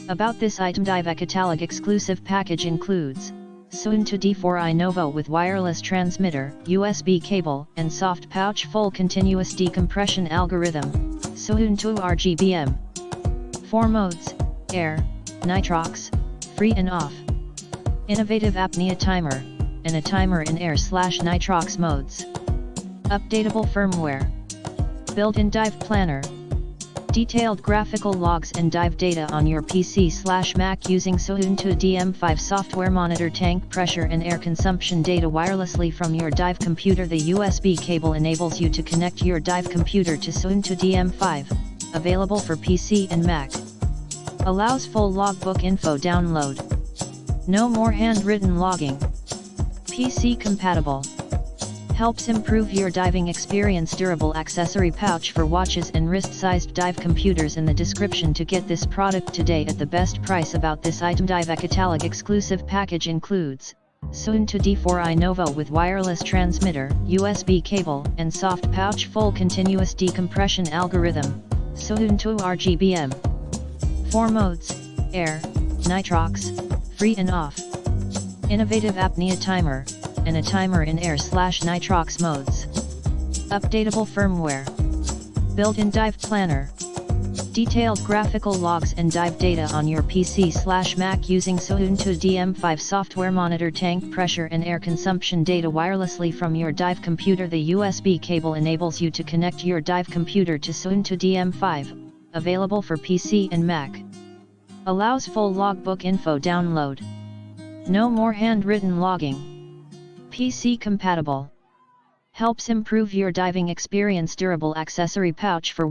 About this item, Dive catalog exclusive package includes Suunto D4i Novo with wireless transmitter, USB cable, and soft pouch full continuous decompression algorithm, Suunto RGBM. 4 modes: air, nitrox, free and off. Innovative apnea timer, and a timer in air/nitrox modes. Updatable firmware. Built-in dive planner. Detailed graphical logs and dive data on your PC/Mac using Suunto DM5 software. Monitor tank pressure and air consumption data wirelessly from your dive computer. The USB cable enables you to connect your dive computer to Suunto DM5, available for PC and Mac. Allows full logbook info download. No more handwritten logging. PC compatible. Helps improve your diving experience. Durable accessory pouch for watches and wrist-sized dive computers in the description to get this product today at the best price. About this item, Dive catalog exclusive package includes Suunto D4i Novo with wireless transmitter, USB cable, and soft pouch full continuous decompression algorithm, Suunto RGBM. 4 modes: air, nitrox, free and off. Innovative apnea timer, and a timer in air/nitrox modes. Updatable firmware. Built-in dive planner. Detailed graphical logs and dive data on your PC/Mac using Suunto DM5 software. Monitor tank pressure and air consumption data wirelessly from your dive computer. The USB cable enables you to connect your dive computer to Suunto DM5, available for PC and Mac. Allows full logbook info download. No more handwritten logging. PC compatible. Helps improve your diving experience. Durable accessory pouch for